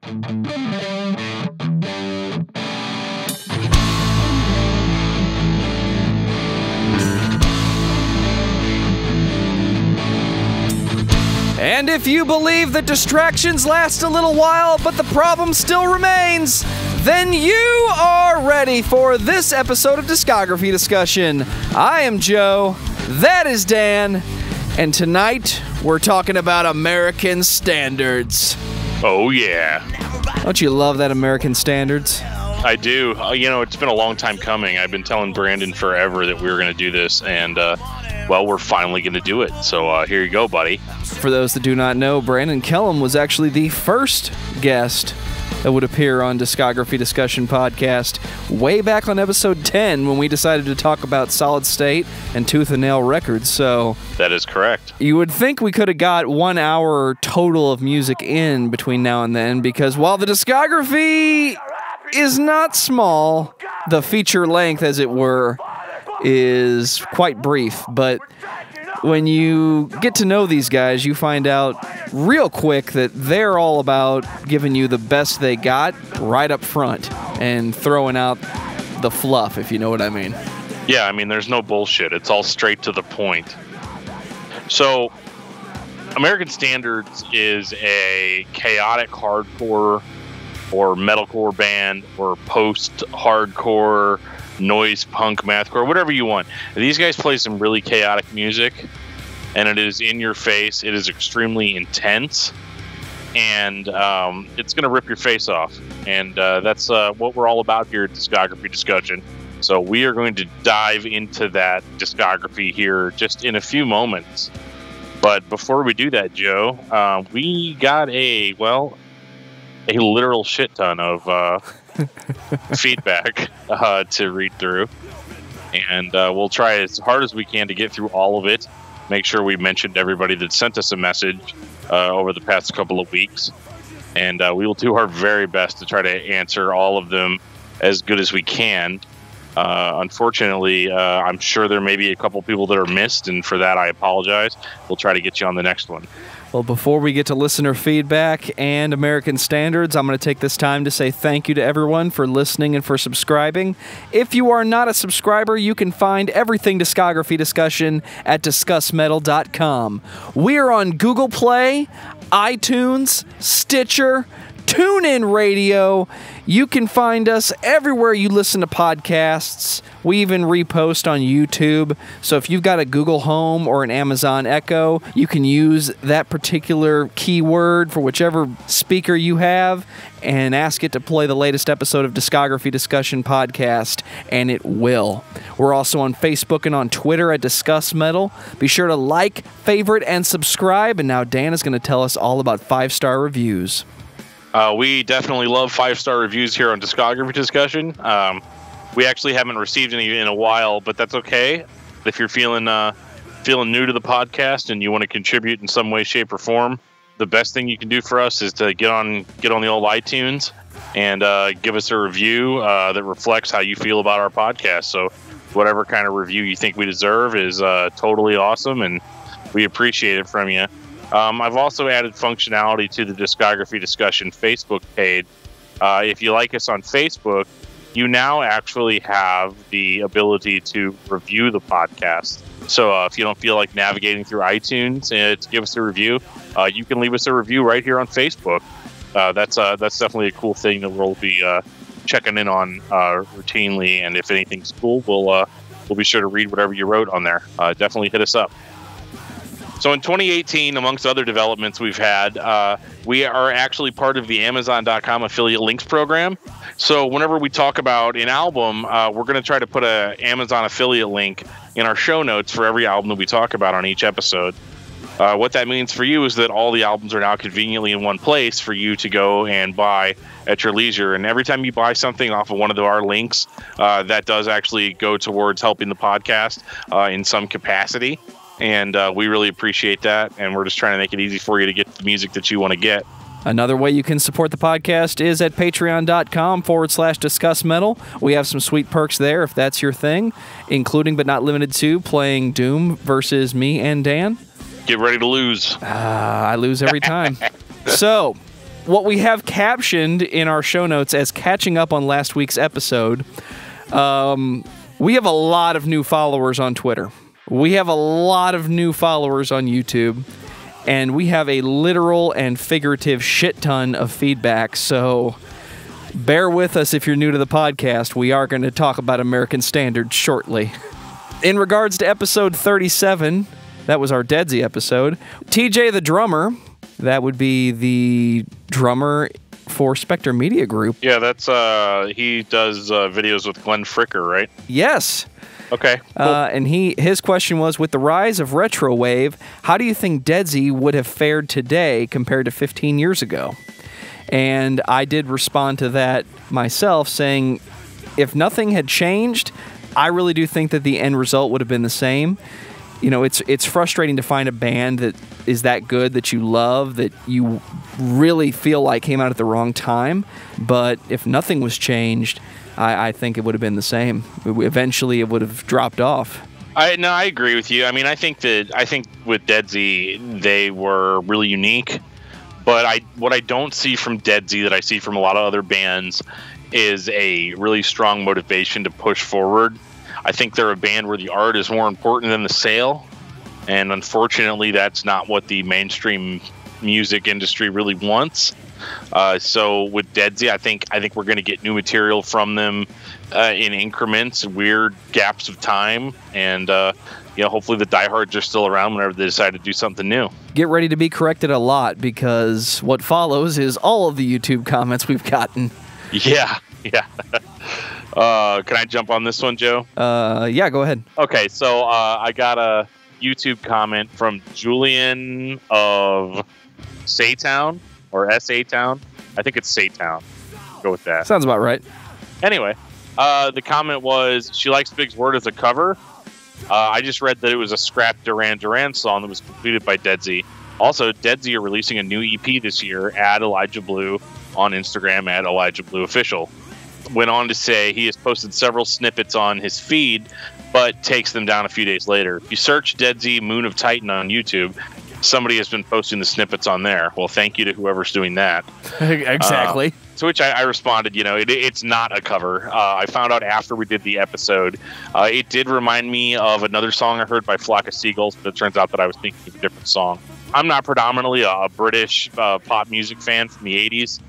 And if you believe that distractions last a little while, but the problem still remains, then you are ready for this episode of Discography Discussion. I am Joe, that is Dan, and tonight we're talking about American standards. Oh, yeah. Don't you love that American standards? I do. You know, it's been a long time coming. I've been telling Brandon forever that we were going to do this, and, well, we're finally going to do it. So here you go, buddy. For those that do not know, Brandon Kellum was actually the first guest that would appear on Discography Discussion podcast way back on episode 10 when we decided to talk about Solid State and Tooth and Nail Records. So that is correct. You would think we could have got 1 hour total of music in between now and then, because while the discography is not small, the feature length, as it were, is quite brief. But when you get to know these guys, you find out real quick that they're all about giving you the best they got right up front and throwing out the fluff, if you know what I mean. Yeah, I mean, there's no bullshit. It's all straight to the point. So, American Standards is a chaotic hardcore or metalcore band or post-hardcore noise punk mathcore, whatever you want. These guys play some really chaotic music, and it is in your face. It is extremely intense, and it's going to rip your face off. And that's what we're all about here at Discography Discussion. So we are going to dive into that discography here just in a few moments. But before we do that, Joe, we got a literal shit ton of feedback to read through, and we'll try as hard as we can to get through all of it. Make sure we mentioned everybody that sent us a message over the past couple of weeks, and we will do our very best to try to answer all of them as good as we can. Unfortunately, I'm sure there may be a couple people that are missed, and for that I apologize. We'll try to get you on the next one. Well, before we get to listener feedback and American Standards, I'm going to take this time to say thank you to everyone for listening and for subscribing. If you are not a subscriber, you can find everything Discography Discussion at discussmetal.com. We are on Google Play, iTunes, Stitcher, TuneIn Radio. You can find us everywhere you listen to podcasts. We even repost on YouTube. So if you've got a Google Home or an Amazon Echo, you can use that particular keyword for whichever speaker you have and ask it to play the latest episode of Discography Discussion podcast, and it will. We're also on Facebook and on Twitter at Discuss Metal. Be sure to like, favorite, and subscribe. And now Dan is going to tell us all about 5-star reviews. We definitely love 5-star reviews here on Discography Discussion. We actually haven't received any in a while, but that's okay. If you're feeling new to the podcast and you want to contribute in some way, shape, or form, the best thing you can do for us is to get on the old iTunes and give us a review that reflects how you feel about our podcast. So whatever kind of review you think we deserve is totally awesome, and we appreciate it from you. I've also added functionality to the Discography Discussion Facebook page. If you like us on Facebook, you now actually have the ability to review the podcast. So if you don't feel like navigating through iTunes to give us a review, you can leave us a review right here on Facebook. That's definitely a cool thing that we'll be checking in on routinely. And if anything's cool, we'll be sure to read whatever you wrote on there. Definitely hit us up. So in 2018, amongst other developments we've had, we are actually part of the Amazon.com affiliate links program. So whenever we talk about an album, we're going to try to put an Amazon affiliate link in our show notes for every album that we talk about on each episode. What that means for you is that all the albums are now conveniently in one place for you to go and buy at your leisure. And every time you buy something off of one of our links, that does actually go towards helping the podcast in some capacity. And we really appreciate that, and we're just trying to make it easy for you to get the music that you want to get. Another way you can support the podcast is at patreon.com/discussmetal. We have some sweet perks there if that's your thing, including but not limited to playing Doom versus me and Dan. Get ready to lose. I lose every time. So, what we have captioned in our show notes as catching up on last week's episode, we have a lot of new followers on Twitter. We have a lot of new followers on YouTube. And we have a literal and figurative shit ton of feedback. So bear with us if you're new to the podcast. We are going to talk about American Standards shortly. In regards to episode 37, that was our Deadsy episode. TJ the drummer, that would be the drummer for Spectre Media Group. Yeah, that's he does videos with Glenn Fricker, right? Yes. Okay. Cool. And his question was, with the rise of retrowave, how do you think Deadsy would have fared today compared to 15 years ago? And I did respond to that myself, saying, if nothing had changed, I really do think that the end result would have been the same. You know, it's frustrating to find a band that is that good, that you love, that you really feel like came out at the wrong time. But if nothing was changed, I think it would have been the same. Eventually, it would have dropped off. I agree with you. I mean, I think with Deadsy, they were really unique. But what I don't see from Deadsy that I see from a lot of other bands is a really strong motivation to push forward. I think they're a band where the art is more important than the sale, and unfortunately, that's not what the mainstream music industry really wants. So with Deadsy, I think we're going to get new material from them in increments, weird gaps of time, and hopefully the diehards are still around whenever they decide to do something new. Get ready to be corrected a lot, because what follows is all of the YouTube comments we've gotten. Yeah. Can I jump on this one, Joe? Yeah, go ahead. Okay, so I got a YouTube comment from Julian of Saytown, or S-A-Town. I think it's Saytown. Go with that. Sounds about right. Anyway, the comment was, she likes Big's Word as a cover. I just read that it was a scrapped Duran Duran song that was completed by Deadsy. Also, Deadsy are releasing a new EP this year, at Elijah Blue on Instagram, at Elijah Blue Official. Went on to say he has posted several snippets on his feed, but takes them down a few days later. If you search Deadsy Moon of Titan on YouTube, somebody has been posting the snippets on there. Well, thank you to whoever's doing that. Exactly. To which I responded, it's not a cover. I found out after we did the episode. It did remind me of another song I heard by Flock of Seagulls, but it turns out that I was thinking of a different song. I'm not predominantly a British pop music fan from the 80s.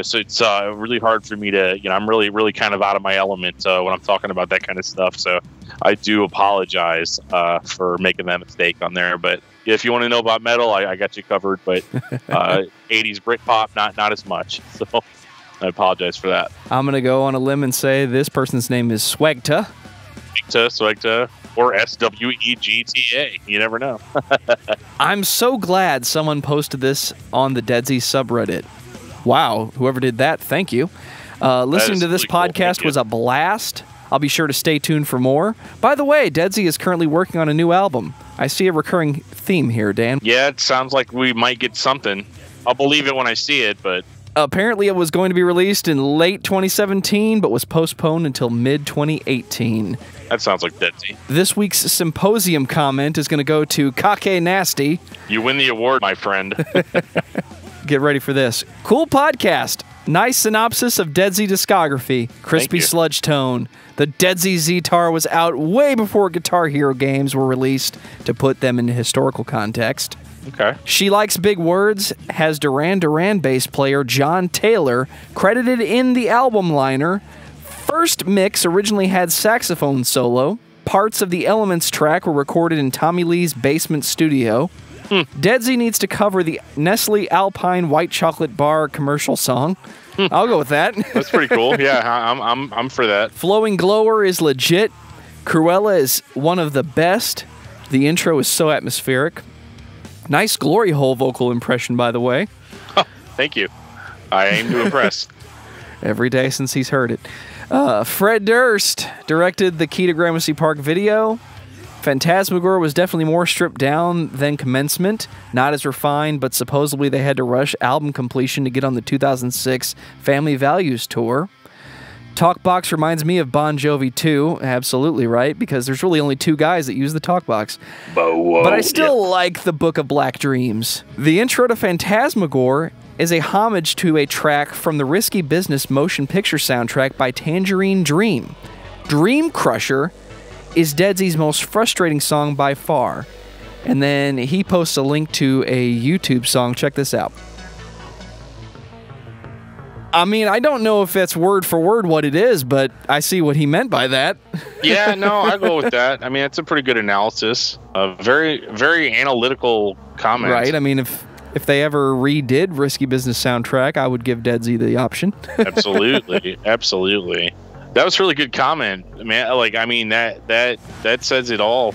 So it's really hard for me to, I'm really, really kind of out of my element when I'm talking about that kind of stuff. So I do apologize for making that mistake on there. But if you want to know about metal, I got you covered. But 80s Britpop, not as much. So I apologize for that. I'm going to go on a limb and say this person's name is Swegta. Swegta, or Swegta. You never know. I'm so glad someone posted this on the Deadsy subreddit. Wow, whoever did that, thank you. Listening to this really podcast cool. was a blast. I'll be sure to stay tuned for more. By the way, Deadsy is currently working on a new album. I see a recurring theme here, Dan. Yeah, it sounds like we might get something. I'll believe it when I see it, but... Apparently it was going to be released in late 2017, but was postponed until mid-2018. That sounds like Deadsy. This week's symposium comment is going to go to Kake Nasty. You win the award, my friend. Get ready for this. Cool podcast. Nice synopsis of Deadsy discography. Crispy sludge tone. The Deadsy Z-Tar was out way before Guitar Hero games were released, to put them in historical context. Okay. She Likes Big Words has Duran Duran bass player John Taylor credited in the album liner. First mix originally had saxophone solo. Parts of the Elements track were recorded in Tommy Lee's basement studio. Deadsy needs to cover the Nestle Alpine White Chocolate Bar commercial song. I'll go with that. That's pretty cool. Yeah, I'm for that. Flowing Glower is legit. Cruella is one of the best. The intro is so atmospheric. Nice Glory Hole vocal impression, by the way. Thank you. I aim to impress. Every day since he's heard it. Fred Durst directed the Key to Gramercy Park video. Phantasmagoria was definitely more stripped down than Commencement. Not as refined, but supposedly they had to rush album completion to get on the 2006 Family Values tour. Talkbox reminds me of Bon Jovi too. Absolutely right, because there's really only two guys that use the Talkbox. But I still like the Book of Black Dreams. The intro to Phantasmagoria is a homage to a track from the Risky Business motion picture soundtrack by Tangerine Dream. Dream Crusher is Deadsy's most frustrating song by far. And then he posts a link to a YouTube song. Check this out. I mean, I don't know if that's word for word what it is, but I see what he meant by that. Yeah, no, I go with that. I mean, it's a pretty good analysis. A very, very analytical comment. Right. I mean, if they ever redid Risky Business soundtrack, I would give Deadsy the option. Absolutely. Absolutely. That was a really good comment, man. Like, I mean, that says it all.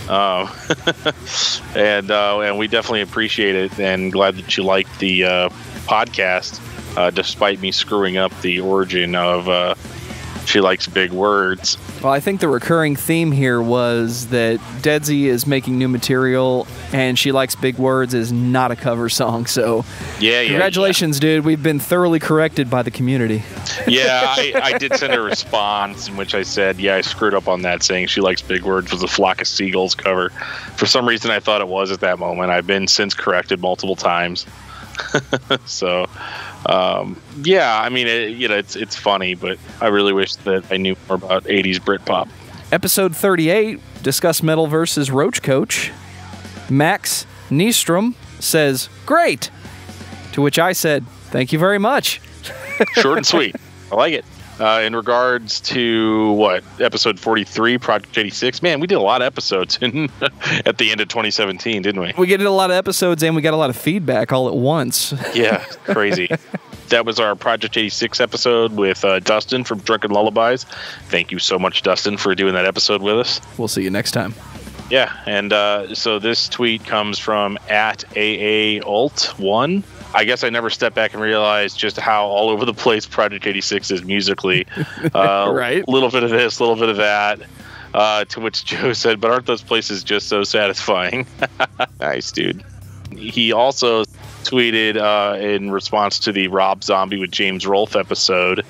And we definitely appreciate it, and glad that you liked the podcast, despite me screwing up the origin of She Likes Big Words. Well, I think the recurring theme here was that Deadsy is making new material, and She Likes Big Words is not a cover song. So, congratulations, dude. We've been thoroughly corrected by the community. Yeah, I did send a response in which I said, yeah, I screwed up on that, saying She Likes Big Words was a Flock of Seagulls cover. For some reason, I thought it was at that moment. I've been since corrected multiple times. So, yeah, I mean, it's funny, but I really wish that I knew more about 80s Britpop. Episode 38, Discuss Metal versus Roach Coach. Max Nystrom says, great! To which I said, thank you very much. Short and sweet. I like it. In regards to, episode 43, Project 86, man, we did a lot of episodes at the end of 2017, didn't we? We did a lot of episodes, and we got a lot of feedback all at once. Yeah, crazy. That was our Project 86 episode with Dustin from Drunken Lullabies. Thank you so much, Dustin, for doing that episode with us. We'll see you next time. Yeah, and so this tweet comes from @AAAult1. I guess I never stepped back and realized just how all over the place Project 86 is musically. Right. A little bit of this, a little bit of that. To which Joe said, but aren't those places just so satisfying? Nice, dude. He also tweeted in response to the Rob Zombie with James Rolfe episode,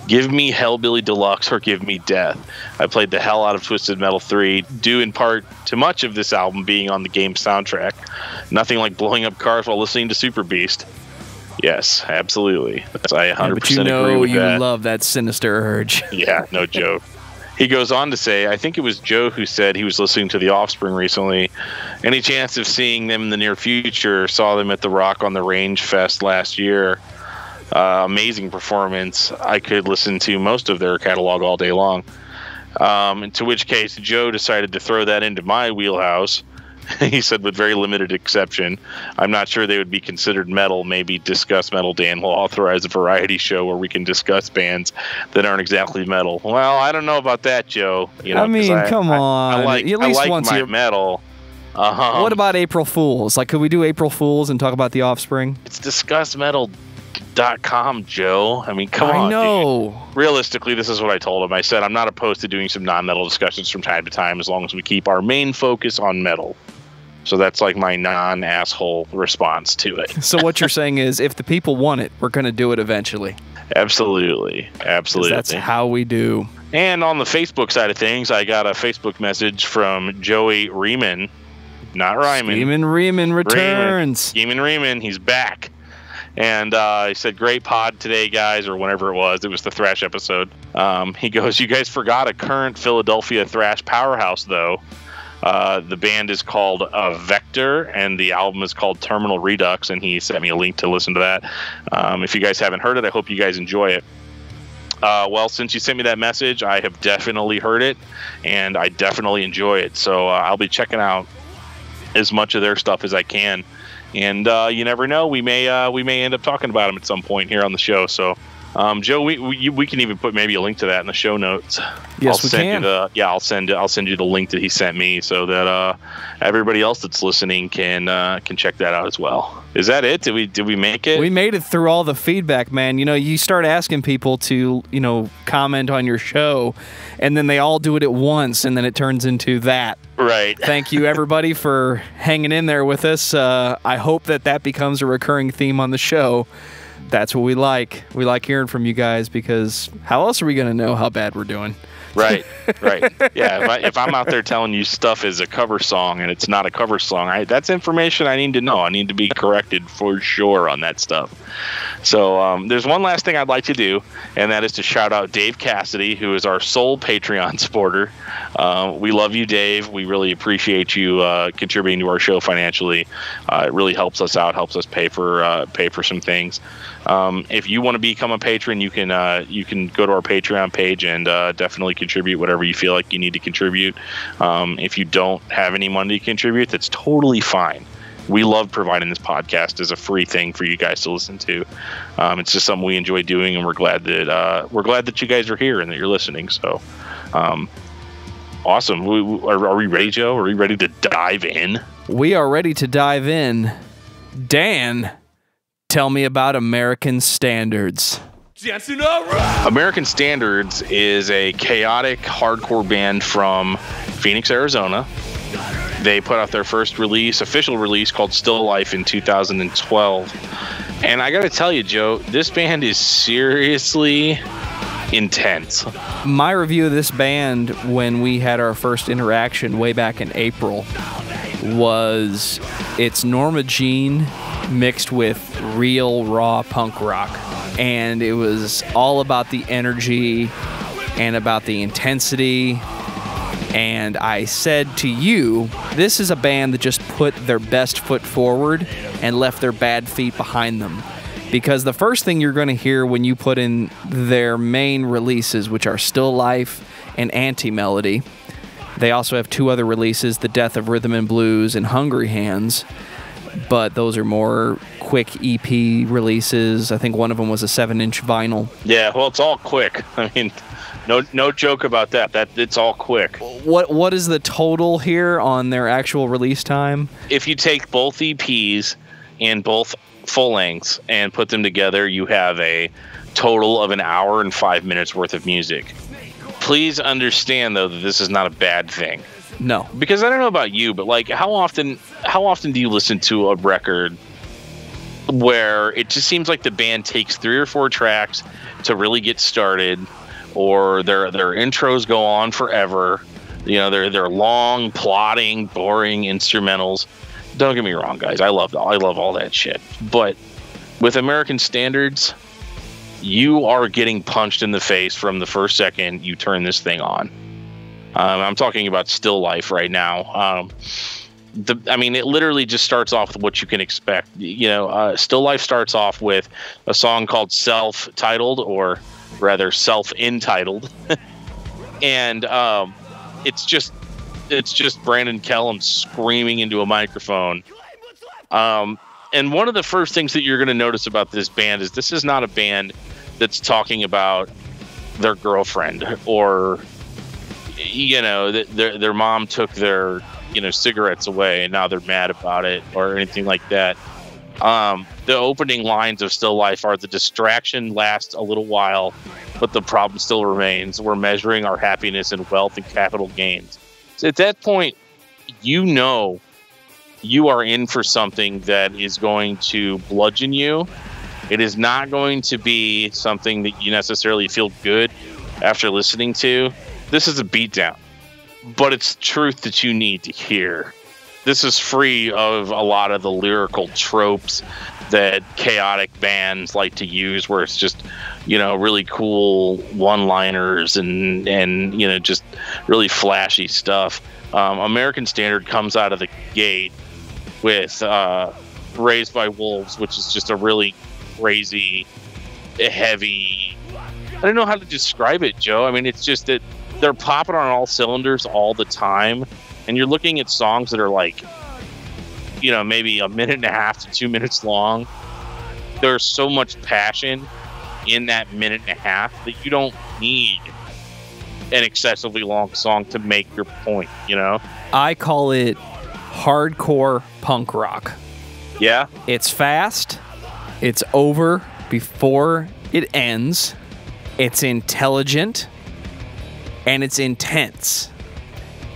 give me Hellbilly Deluxe or give me death. I played the hell out of Twisted Metal 3, due in part to much of this album being on the game's soundtrack. Nothing like blowing up cars while listening to Super Beast. Yes, absolutely. I 100% agree with that. But you know you love that sinister urge. Yeah, no joke. He goes on to say, I think it was Joe who said he was listening to The Offspring recently. Any chance of seeing them in the near future? Saw them at the Rock on the Range Fest last year. Amazing performance. I could listen to most of their catalog all day long. To which case, Joe decided to throw that into my wheelhouse. He said, with very limited exception, I'm not sure they would be considered metal. Maybe Discuss Metal Dan will authorize a variety show where we can discuss bands that aren't exactly metal. Well, I don't know about that, Joe. You know, I mean, come on. I like my metal. What about April Fools? Like, could we do April Fools and talk about The Offspring? It's discussmetal.com, Joe. I mean, come on. I know. Dude. Realistically, this is what I told him. I said, I'm not opposed to doing some non-metal discussions from time to time as long as we keep our main focus on metal. So that's like my non-asshole response to it. So what you're saying is, if the people want it, we're going to do it eventually. Absolutely. That's how we do. And on the Facebook side of things, I got a Facebook message from Joey Riemann. Not Ryman. Scheming Riemann returns. Scheming Riemann, he's back. And he said, great pod today, guys, or whenever it was. It was the thrash episode. He goes, you guys forgot a current Philadelphia thrash powerhouse, though. The band is called Vector, and the album is called Terminal Redux, and he sent me a link to listen to that. If you guys haven't heard it, I hope you guys enjoy it. Well, since you sent me that message, I have definitely heard it, and I definitely enjoy it. So I'll be checking out as much of their stuff as I can. And you never know, we may end up talking about them at some point here on the show. So, Joe, we can even put maybe a link to that in the show notes. Yes, we can. I'll send you the link that he sent me so that everybody else that's listening can check that out as well. Is that it? Did we make it? We made it through all the feedback, man. You know, you start asking people to, comment on your show, and then they all do it at once, and then it turns into that. Right. Thank you, everybody, for hanging in there with us. I hope that becomes a recurring theme on the show. That's what we like. We like hearing from you guys, because how else are we going to know how bad we're doing? Right. Yeah, if I'm out there telling you stuff is a cover song and it's not a cover song, that's information I need to know. I need to be corrected for sure on that stuff. So there's one last thing I'd like to do, and that is to shout out Dave Cassidy, who is our sole Patreon supporter. We love you, Dave. We really appreciate you contributing to our show financially. It really helps us out, helps us pay for some things. If you want to become a patron, you can go to our Patreon page and definitely contribute whatever you feel like you need to contribute. If you don't have any money to contribute, that's totally fine. We love providing this podcast as a free thing for you guys to listen to. It's just something we enjoy doing, and we're glad that you guys are here and that you're listening. So, awesome. Are we ready, Joe? Are we ready to dive in? We are ready to dive in. Dan, tell me about American Standards. American Standards is a chaotic hardcore band from Phoenix, Arizona. They put out their first official release called Stil Life in 2012. And I gotta tell you, Joe, this band is seriously intense. My review of this band when we had our first interaction way back in April was it's Norma Jean mixed with real raw punk rock. And it was all about the energy and about the intensity. And I said to you, this is a band that just put their best foot forward and left their bad feet behind them. Because the first thing you're going to hear when you put in their main releases, which are Stil Life and Anti-Melody, they also have two other releases, The Death of Rhythm and Blues and Hungry Hands. But those are more quick EP releases. I think one of them was a 7-inch vinyl. Yeah, well, it's all quick. I mean, no joke about that. It's all quick. What is the total here on their actual release time? If you take both EPs and both full lengths and put them together, you have a total of 1 hour and 5 minutes worth of music. Please understand, though, that this is not a bad thing. No, because I don't know about you, but like, how often do you listen to a record where it just seems like the band takes 3 or 4 tracks to really get started, or their intros go on forever? You know, they're long, plodding, boring instrumentals. Don't get me wrong, guys. I love all that shit. But with American Standards, you are getting punched in the face from the first second you turn this thing on. I'm talking about Stil Life right now. It literally just starts off with what you can expect. You know, Stil Life starts off with a song called Self-Titled, or rather Self-Entitled. And it's just Brandon Kellum screaming into a microphone. And one of the first things that you're going to notice about this band is this is not a band that's talking about their girlfriend, or, you know, their mom took their, you know, cigarettes away and now they're mad about it, or anything like that. The opening lines of Stil Life are, the distraction lasts a little while, but the problem still remains. We're measuring our happiness in wealth and capital gains. So at that point, you know you are in for something that is going to bludgeon you. It is not going to be something that you necessarily feel good after listening to. This is a beatdown, but it's truth that you need to hear. This is free of a lot of the lyrical tropes that chaotic bands like to use, where it's just, you know, really cool one-liners and you know, just really flashy stuff. American Standard comes out of the gate with Raised by Wolves, which is just a really crazy, heavy, I don't know how to describe it, Joe. I mean, it's just that they're popping on all cylinders all the time, and you're looking at songs that are like, you know, maybe 1.5 minutes to 2 minutes long. There's so much passion in that 1.5 minutes that you don't need an excessively long song to make your point, you know? I call it hardcore punk rock. Yeah? It's fast. It's over before it ends. It's intelligent. And it's intense.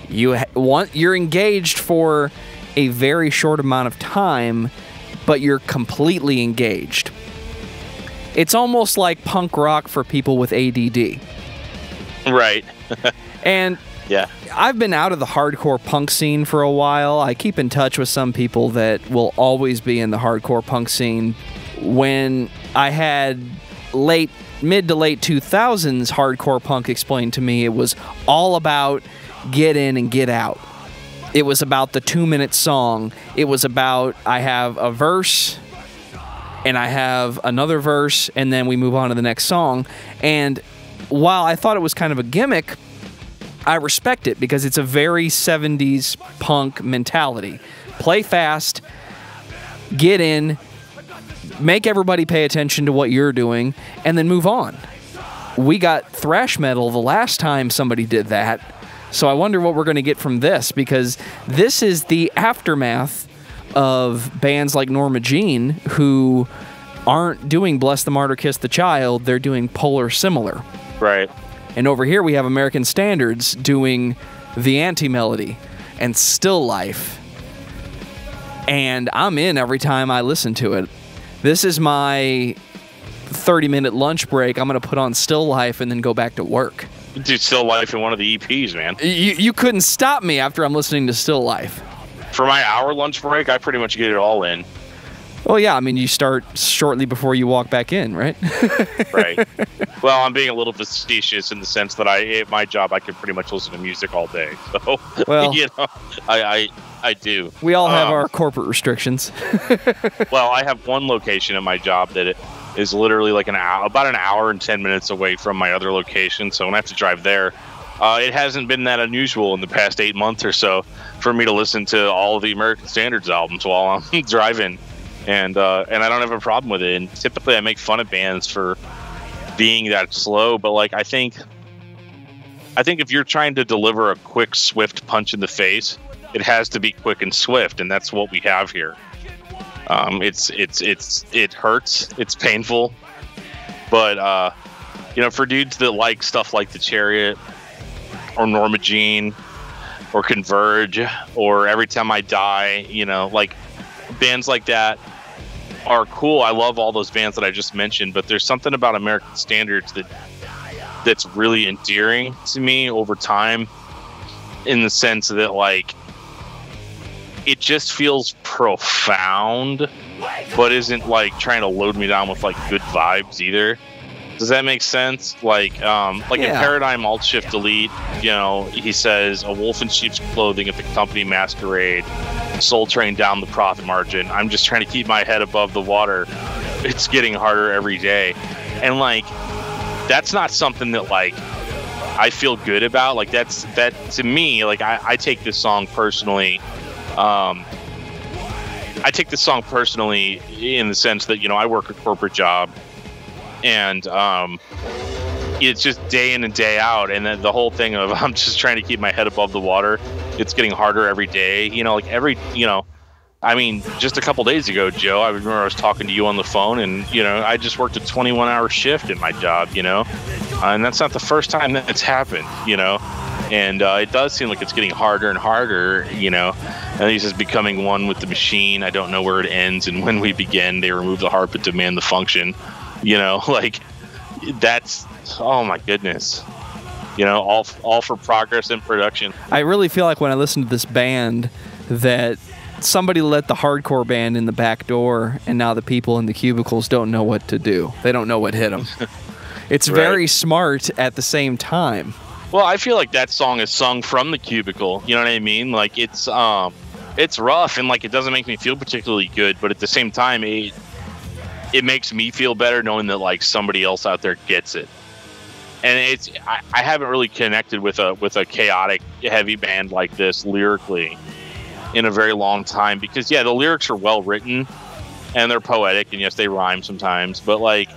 You're engaged for a very short amount of time, but you're completely engaged. It's almost like punk rock for people with ADD. Right. And yeah, I've been out of the hardcore punk scene for a while. I keep in touch with some people that will always be in the hardcore punk scene. When I had mid to late 2000s hardcore punk explained to me, it was all about get in and get out. It was about the 2-minute song. It was about, I have a verse and I have another verse and then we move on to the next song. And while I thought it was kind of a gimmick, I respect it because it's a very 70s punk mentality. Play fast, get in, make everybody pay attention to what you're doing, and then move on. We got thrash metal the last time somebody did that, so I wonder what we're going to get from this, because this is the aftermath of bands like Norma Jean, who aren't doing Bless the Martyr, Kiss the Child, they're doing Polar Similar. Right. And over here we have American Standards doing The Anti-Melody and Stil Life. And I'm in every time I listen to it. This is my 30-minute lunch break. I'm going to put on Stil Life and then go back to work. Dude, Stil Life in one of the EPs, man. You couldn't stop me after I'm listening to Stil Life. For my hour lunch break, I pretty much get it all in. Well, yeah, I mean, you start shortly before you walk back in, right? Right. Well, I'm being a little facetious in the sense that at my job, I can pretty much listen to music all day. So, well, you know, I do. We all have our corporate restrictions. Well, I have one location in my job that is literally like about an hour and 10 minutes away from my other location. So when I have to drive there, it hasn't been that unusual in the past 8 months or so for me to listen to all of the American Standards albums while I'm driving. And I don't have a problem with it. And typically I make fun of bands for being that slow, but like I think if you're trying to deliver a quick, swift punch in the face, it has to be quick and swift, and that's what we have here. It hurts, it's painful, but you know, for dudes that like stuff like The Chariot or Norma Jean or Converge or Every Time I Die, you know, like bands like that are cool. I love all those bands that I just mentioned, but there's something about American Standards that's really endearing to me over time, in the sense that like it just feels profound, but isn't like trying to load me down with like good vibes either. Does that make sense? Like in Paradigm Alt Shift Delete, you know, he says a wolf in sheep's clothing at the company masquerade, Soul Train down the profit margin. I'm just trying to keep my head above the water. It's getting harder every day. And like, that's not something that like I feel good about. Like that to me, like I take this song personally. I take this song personally in the sense that, you know, I work a corporate job, and it's just day in and day out, and then the whole thing of I'm just trying to keep my head above the water. It's getting harder every day, you know, like I mean, just a couple days ago, Joe, I remember I was talking to you on the phone, and, you know, I just worked a 21-hour shift at my job, you know, and that's not the first time that it's happened, you know, and it does seem like it's getting harder and harder, you know, and he's just becoming one with the machine. I don't know where it ends and when we begin. They remove the heart but demand the function, you know, like that's, oh my goodness. You know, all for progress and production. I really feel like when I listen to this band that somebody let the hardcore band in the back door, and now the people in the cubicles don't know what to do. They don't know what hit them. It's right. Very smart at the same time. Well, I feel like that song is sung from the cubicle. You know what I mean? Like it's rough, and like it doesn't make me feel particularly good, but at the same time, it makes me feel better knowing that like somebody else out there gets it. And I haven't really connected with a chaotic heavy band like this lyrically in a very long time, because yeah, the lyrics are well written and they're poetic, and yes, they rhyme sometimes, but like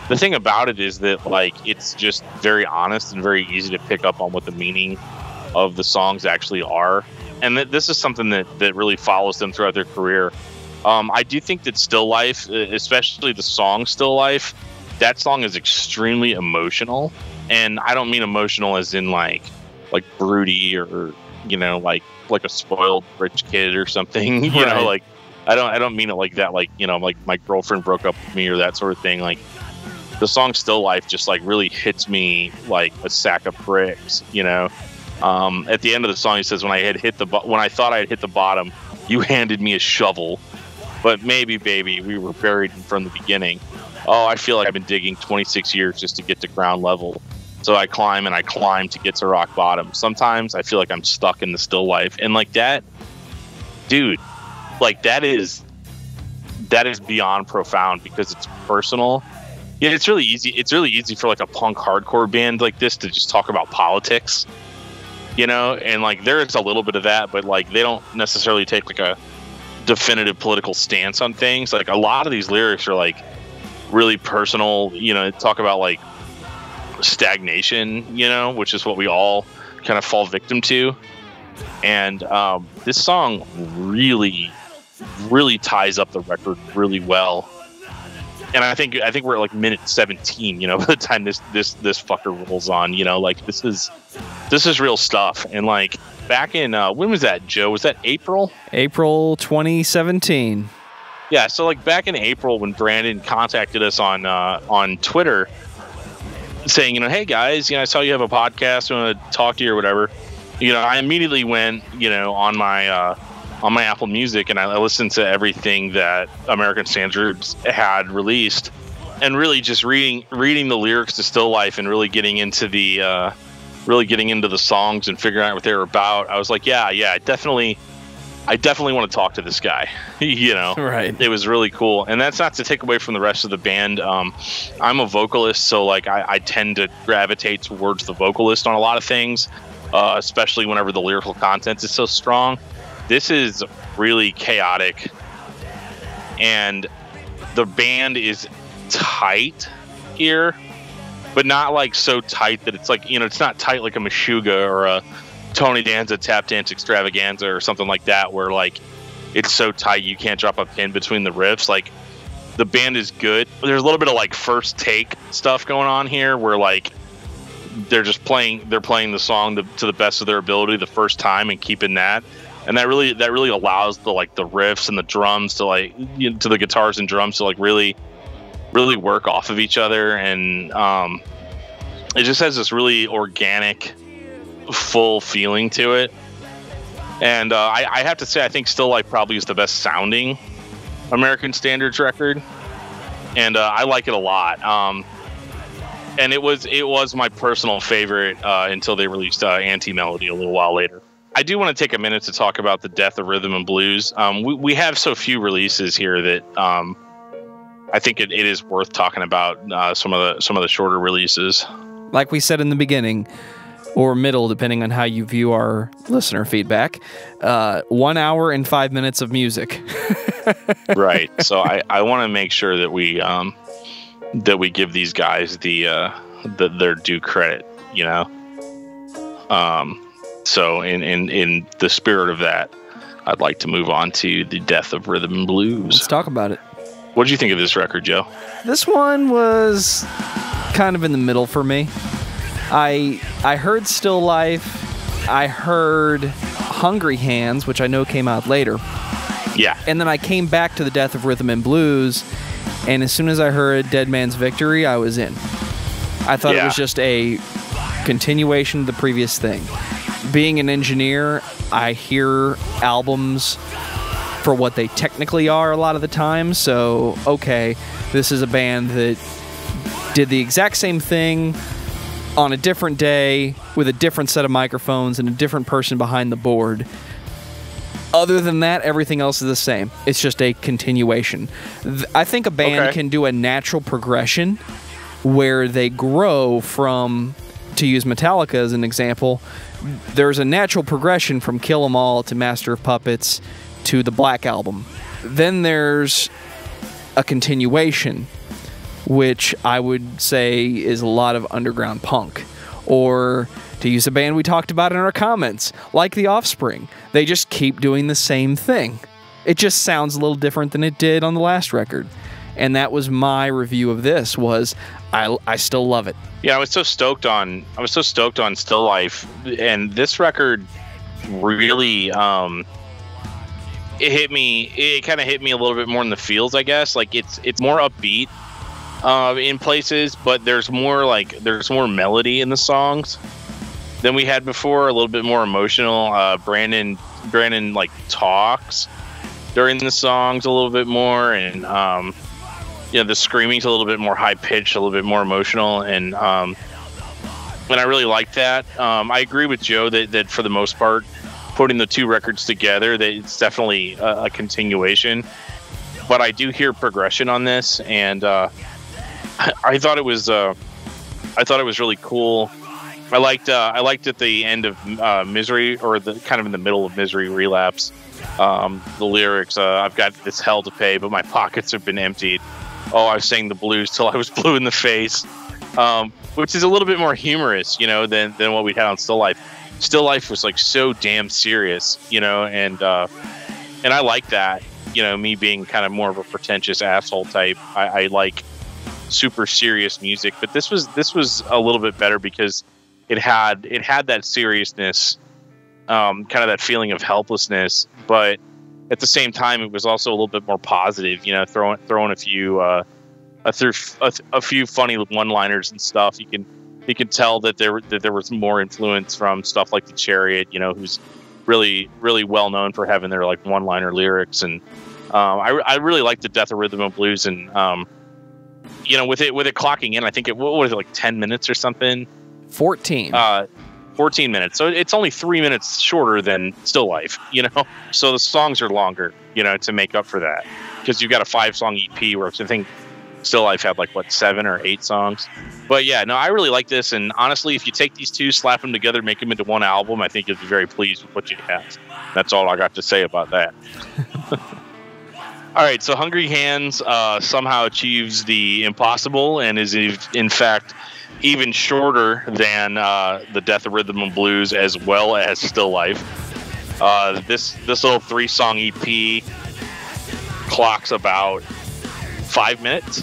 the thing about it is that like it's just very honest and very easy to pick up on what the meaning of the songs actually are, and this is something that really follows them throughout their career. I do think that Stil Life, especially the song Stil Life, that song is extremely emotional, and I don't mean emotional as in like broody or you know like a spoiled rich kid or something. You know, like I don't mean it like that. Like, you know, like my girlfriend broke up with me or that sort of thing. Like the song Stil Life just like really hits me like a sack of bricks, you know. At the end of the song, he says, when I thought I had hit the bottom, you handed me a shovel, but maybe, baby, we were buried from the beginning. Oh, I feel like I've been digging 26 years just to get to ground level. So I climb and I climb to get to rock bottom. Sometimes I feel like I'm stuck in the still life. And like that, dude, like that is beyond profound because it's personal. Yeah, it's really easy. It's really easy for like a punk hardcore band like this to just talk about politics, you know? And like there is a little bit of that, but like they don't necessarily take like a definitive political stance on things. Like a lot of these lyrics are like really personal, you know, talk about like stagnation, you know, which is what we all kind of fall victim to. And this song really ties up the record really well. And I think we're at like minute 17, you know, by the time this fucker rolls on, you know, like this is real stuff. And like back in when was that, Joe? Was that April 2017? Yeah, so like back in April when Brandon contacted us on Twitter saying, you know, hey guys, you know, I saw you have a podcast, I want to talk to you or whatever. You know, I immediately went, you know, on my Apple Music and I listened to everything that American Standards had released, and really just reading the lyrics to Stil Life and really getting into the songs and figuring out what they were about. I was like, yeah, I definitely want to talk to this guy. You know, right? It was really cool, and that's not to take away from the rest of the band. I'm a vocalist, so like I tend to gravitate towards the vocalist on a lot of things, especially whenever the lyrical content is so strong. This is really chaotic, and the band is tight here, but not like so tight that it's like, you know, it's not tight like a Meshuggah or a Tony Danza Tap Dance Extravaganza or something like that, where like it's so tight you can't drop a pin between the riffs. Like the band is good. There's a little bit of like first take stuff going on here where like they're playing the song to the best of their ability the first time and keeping that. And that really allows the riffs and the drums to like, you know, to the guitars and drums to like really work off of each other. And it just has this really organic, full feeling to it. And I have to say, I think Stil Life probably is the best sounding American Standards record. And I like it a lot. And it was my personal favorite until they released Anti-Melody a little while later. I do want to take a minute to talk about the death of rhythm and blues. We have so few releases here that I think it is worth talking about some of the shorter releases. Like we said in the beginning, or middle, depending on how you view our listener feedback, 1 hour and 5 minutes of music. Right. So I want to make sure that we give these guys their due credit, you know. So in the spirit of that, I'd like to move on to the death of rhythm and blues. Let's talk about it. What did you think of this record, Joe? This one was kind of in the middle for me. I heard Stil Life. I heard Hungry Hands, which I know came out later. Yeah. And then I came back to the death of rhythm and blues, and as soon as I heard Dead Man's Victory, I was in. I thought it was just a continuation of the previous thing. Being an engineer, I hear albums for what they technically are a lot of the time. So, okay, this is a band that did the exact same thing on a different day with a different set of microphones and a different person behind the board. Other than that, everything else is the same. It's just a continuation. I think a band can do a natural progression where they grow from, to use Metallica as an example, there's a natural progression from Kill 'Em All to Master of Puppets to the Black Album. Then there's a continuation, which I would say is a lot of underground punk. Or, to use a band we talked about in our comments, like The Offspring. They just keep doing the same thing. It just sounds a little different than it did on the last record. And that was my review of this, was I still love it. Yeah, I was so stoked on Stil Life, and this record really it kind of hit me a little bit more in the feels, I guess. Like it's more upbeat. in places, but there's more melody in the songs than we had before. A little bit more emotional. Brandon like talks during the songs a little bit more, and the screaming's a little bit more high pitched, a little bit more emotional, and I really like that. I agree with Joe that for the most part, putting the two records together, that it's definitely a continuation. But I do hear progression on this, and I thought it was really cool. I liked at the end of Misery, or the kind of in the middle of Misery Relapse, the lyrics. I've got this hell to pay, but my pockets have been emptied. Oh, I sang the blues till I was blue in the face, which is a little bit more humorous, than what we had on Stil Life. Stil Life was like so damn serious, and I like that. Me being kind of more of a pretentious asshole type, I like super serious music, but this was a little bit better because it had that seriousness, kind of that feeling of helplessness, but at the same time it was also a little bit more positive, throwing a few a few funny one-liners and stuff. You can tell that there was more influence from stuff like the Chariot, who's really really well known for having their like one-liner lyrics, and I really like the Death of Rhythm and Blues, and with it clocking in, I think what was it, like 10 minutes or something? 14 minutes. So it's only 3 minutes shorter than Stil Life, so the songs are longer, to make up for that, because you've got a 5-song EP, where I think Stil Life had 7 or 8 songs. But yeah, no, I really like this, and honestly, if you take these two, slap them together, make them into one album, I think you'll be very pleased with what you have. That's all I got to say about that. All right, so Hungry Hands somehow achieves the impossible and is in fact even shorter than the Death of Rhythm and Blues, as well as Stil Life. This little 3-song EP clocks about 5 minutes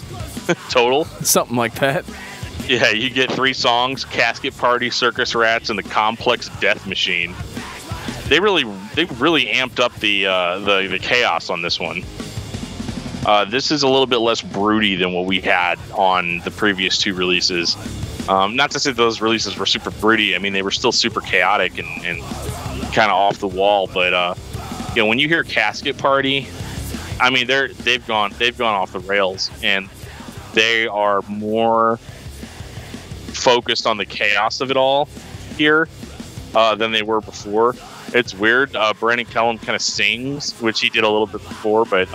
total, something like that. Yeah, you get 3 songs: Casket Party, Circus Rats, and the Complex Death Machine. They really amped up the chaos on this one. This is a little bit less broody than what we had on the previous 2 releases. Not to say those releases were super broody. I mean, they were still super chaotic and kind of off the wall. But when you hear Casket Party, I mean, they've gone off the rails, and they are more focused on the chaos of it all here than they were before. It's weird. Brandon Kellum kind of sings, which he did a little bit before, but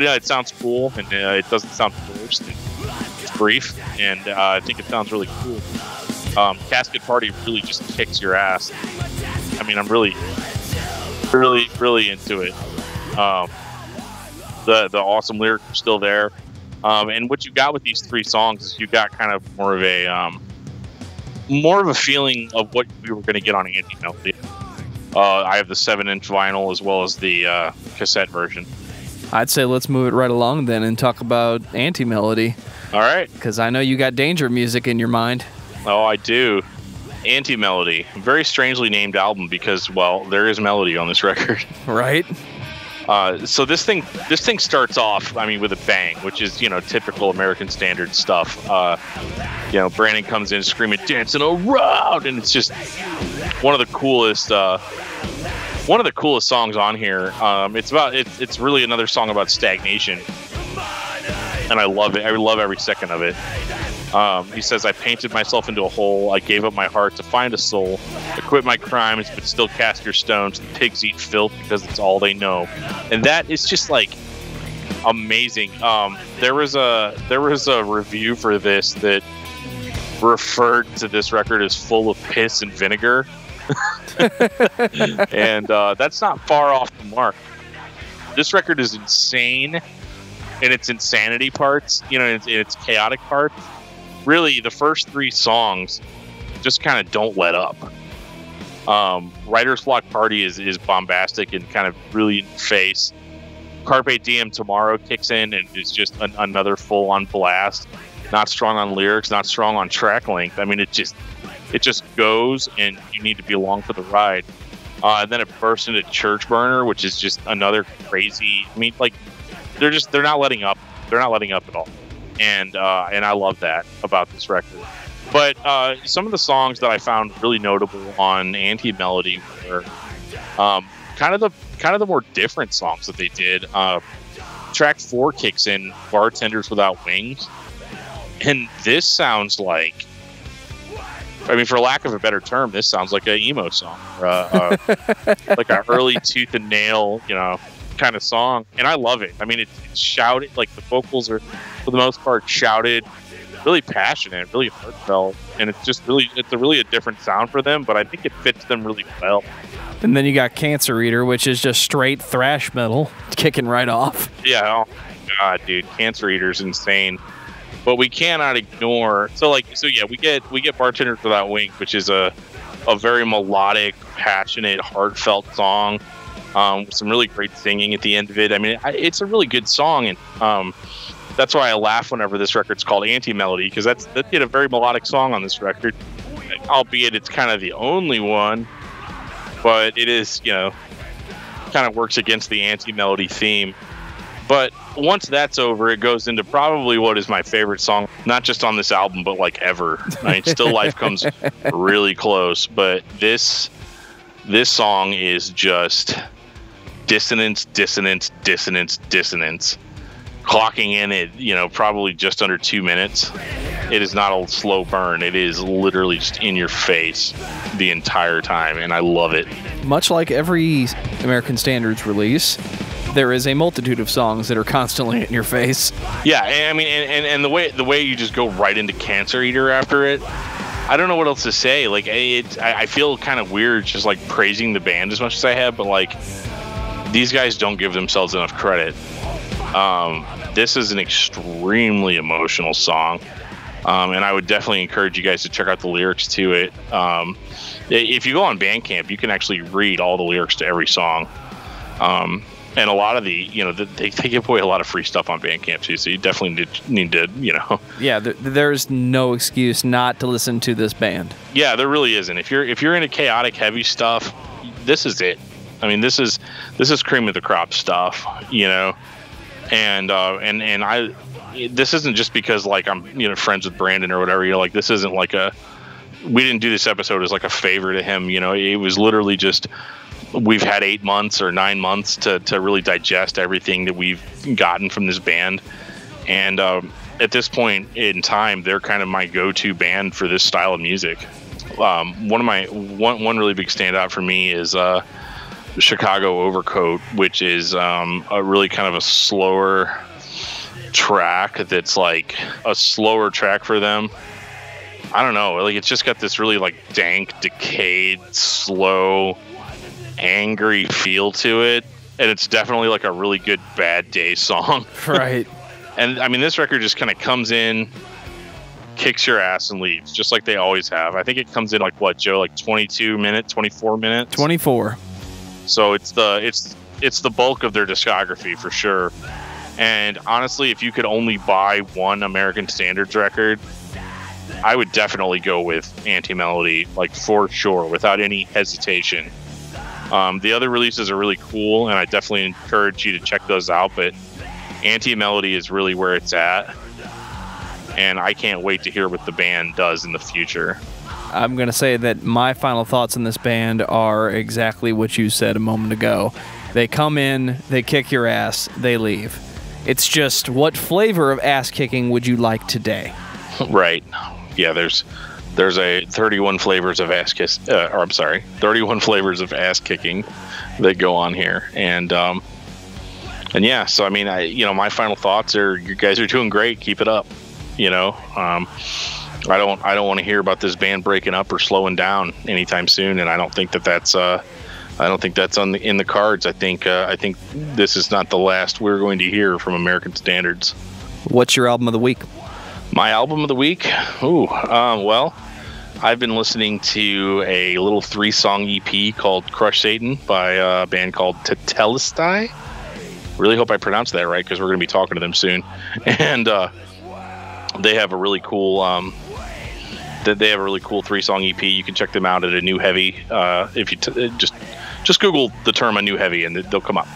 yeah, it sounds cool, and it doesn't sound forced. It's brief, and I think it sounds really cool. Casket Party really just kicks your ass. I mean, I'm really, really, really into it. The awesome lyrics are still there, and what you got with these 3 songs is you got kind of more of a feeling of what we were going to get on Anti-Melody. I have the 7-inch vinyl as well as the cassette version. I'd say let's move it right along then and talk about Anti-Melody. All right. Because I know you got Danger music in your mind. Oh, I do. Anti-Melody. Very strangely named album because, well, there is melody on this record. Right. So this thing starts off, I mean, with a bang, which is, typical American standard stuff. Brandon comes in screaming, dancing around, and it's just one of the coolest songs on here. It's really another song about stagnation, and I love it. I love every second of it. He says, I painted myself into a hole. I gave up my heart to find a soul. I quit my crimes, but still cast your stones. The pigs eat filth because it's all they know. And that is just amazing. There was a review for this that referred to this record as full of piss and vinegar. And that's not far off the mark. This record is insane in its insanity parts, in its chaotic parts. Really, the first 3 songs just kind of don't let up. Writer's Block Party is bombastic and kind of really in your face. Carpe Diem Tomorrow kicks in and is just another full-on blast. Not strong on lyrics, not strong on track length. I mean, it just goes, and you need to be along for the ride. And then it bursts into Church Burner, which is just another crazy. I mean, they're not letting up. They're not letting up at all. and I love that about this record. But some of the songs that I found really notable on Anti-Melody were kind of the more different songs that they did. Track 4 kicks in, Bartenders Without Wings, and this sounds like, I mean, for lack of a better term, this sounds like an emo song, or like an early Tooth and Nail, kind of song, and I love it. I mean, it's shouted, like the vocals are, for the most part, shouted, really passionate, really heartfelt, and it's a different sound for them, but I think it fits them really well. And then you got Cancer Eater, which is just straight thrash metal, kicking right off. Yeah, oh my god, dude, Cancer Eater's insane. But we cannot ignore, we get Bartenders Without Wings, which is a very melodic, passionate, heartfelt song, with some really great singing at the end of it. I mean, it's a really good song, and that's why I laugh whenever this record's called Anti-Melody, because that's a very melodic song on this record, albeit it's kind of the only one, but it is, kind of works against the Anti-Melody theme. But once that's over, it goes into probably what is my favorite song, not just on this album, but like ever. I mean, Stil Life comes really close, but this song is just dissonance, dissonance, dissonance, dissonance. Clocking in at, probably just under 2 minutes. It is not a slow burn. It is literally just in your face the entire time, and I love it. Much like every American Standards release, there is a multitude of songs that are constantly in your face. Yeah, and I mean, and the way you just go right into Cancer Eater after it, I don't know what else to say. Like, I feel kind of weird just like praising the band as much as I have, but like, these guys don't give themselves enough credit. This is an extremely emotional song, and I would definitely encourage you guys to check out the lyrics to it. If you go on Bandcamp, you can actually read all the lyrics to every song. And a lot of they give away a lot of free stuff on Bandcamp too, so you definitely need to, Yeah, there's no excuse not to listen to this band. Yeah, there really isn't. If you're into chaotic, heavy stuff, this is it. I mean, this is cream of the crop stuff, And this isn't just because like I'm friends with Brandon or whatever. Like, this isn't like we didn't do this episode as like a favor to him. It was literally just, we've had 8 months or 9 months to really digest everything that we've gotten from this band, and at this point in time, they're kind of my go-to band for this style of music. One really big standout for me is Chicago Overcoat, which is a really kind of a slower track that's like a slower track for them. I don't know, like, it's just got this really like dank, decayed, slow, angry feel to it, and it's definitely like a really good Bad Day song. Right. And I mean, this record just kind of comes in, kicks your ass, and leaves, just like they always have. I think it comes in like, what, Joe, like 22 minutes, 24 minutes? 24. So it's the bulk of their discography for sure. And honestly, if you could only buy one American Standards record, I would definitely go with Anti-Melody, like, for sure, without any hesitation. The other releases are really cool, and I definitely encourage you to check those out, but Anti-Melody is really where it's at, and I can't wait to hear what the band does in the future. I'm going to say that my final thoughts on this band are exactly what you said a moment ago. They come in, they kick your ass, they leave. It's just, what flavor of ass kicking would you like today? Right. Yeah, there's a 31 flavors of 31 flavors of ass kicking that go on here, and yeah. So I mean, my final thoughts are, you guys are doing great. Keep it up. I don't want to hear about this band breaking up or slowing down anytime soon, and I don't think that's in the cards. I think this is not the last we're going to hear from American Standards. What's your album of the week? My album of the week? Well, I've been listening to a little 3-song EP called Crush Satan by a band called Tetelestai. Really hope I pronounced that right, because we're going to be talking to them soon. And they have a really cool 3-song EP. You can check them out at A New Heavy. If you just Google the term A New Heavy, and they'll come up.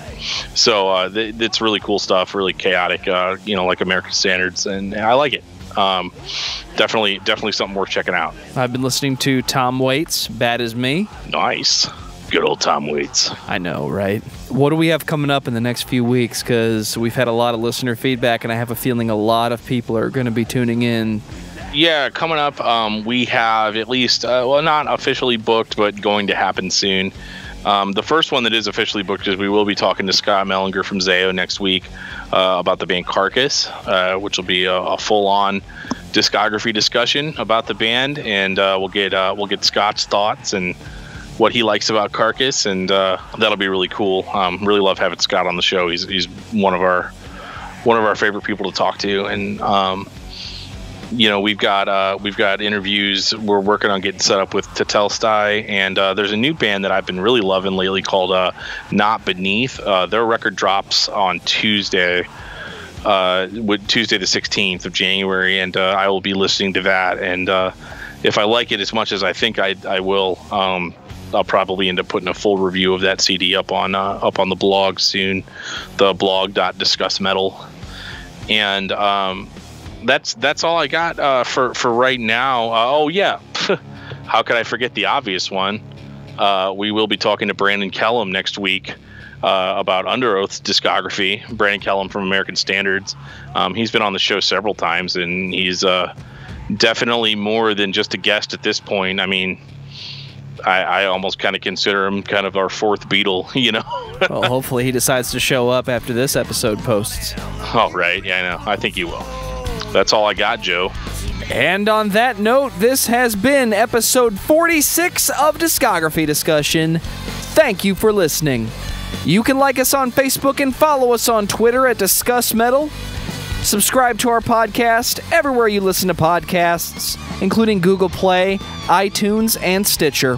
It's really cool stuff, really chaotic, like American standards, and I like it. Definitely something worth checking out. I've been listening to Tom Waits, Bad As Me. Nice. Good old Tom Waits. I know, right? What do we have coming up in the next few weeks? Because we've had a lot of listener feedback, and I have a feeling a lot of people are going to be tuning in. Yeah, coming up, we have at least, not officially booked, but going to happen soon. The first one that is officially booked is we will be talking to Scott Mellinger from Zayo next week about the band Carcass, which will be a full-on discography discussion about the band, and we'll get Scott's thoughts and what he likes about Carcass, and that'll be really cool. Really love having Scott on the show. He's one of our favorite people to talk to, and we've got interviews. We're working on getting set up with Tetelestai, and there's a new band that I've been really loving lately called Not Beneath. Their record drops on Tuesday the 16th of January, and I will be listening to that. And if I like it as much as I think I will, I'll probably end up putting a full review of that CD up on the blog soon, the blog.discussmetal. And that's all I got for right now. How could I forget the obvious one? We will be talking to Brandon Kellum next week about Under Oath's discography. Brandon Kellum from American Standards. He's been on the show several times, and he's definitely more than just a guest at this point. I mean, I almost kind of consider him kind of our fourth Beatle, Well, hopefully he decides to show up after this episode posts. Oh, right. Yeah, I know. I think he will. That's all I got, Joe. And on that note, this has been episode 46 of Discography Discussion. Thank you for listening. You can like us on Facebook and follow us on Twitter at discussmetal. Subscribe to our podcast everywhere you listen to podcasts, including Google Play, iTunes, and Stitcher.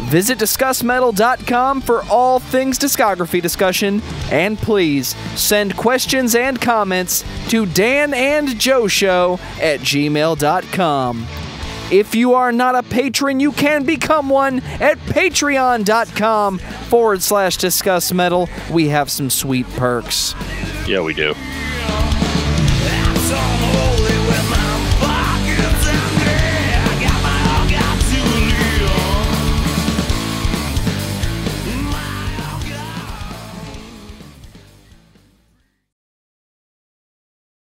Visit discussmetal.com for all things discography discussion, and please send questions and comments to danandjoeshow@gmail.com. If you are not a patron, you can become one at patreon.com/discussmetal. We have some sweet perks. Yeah, we do.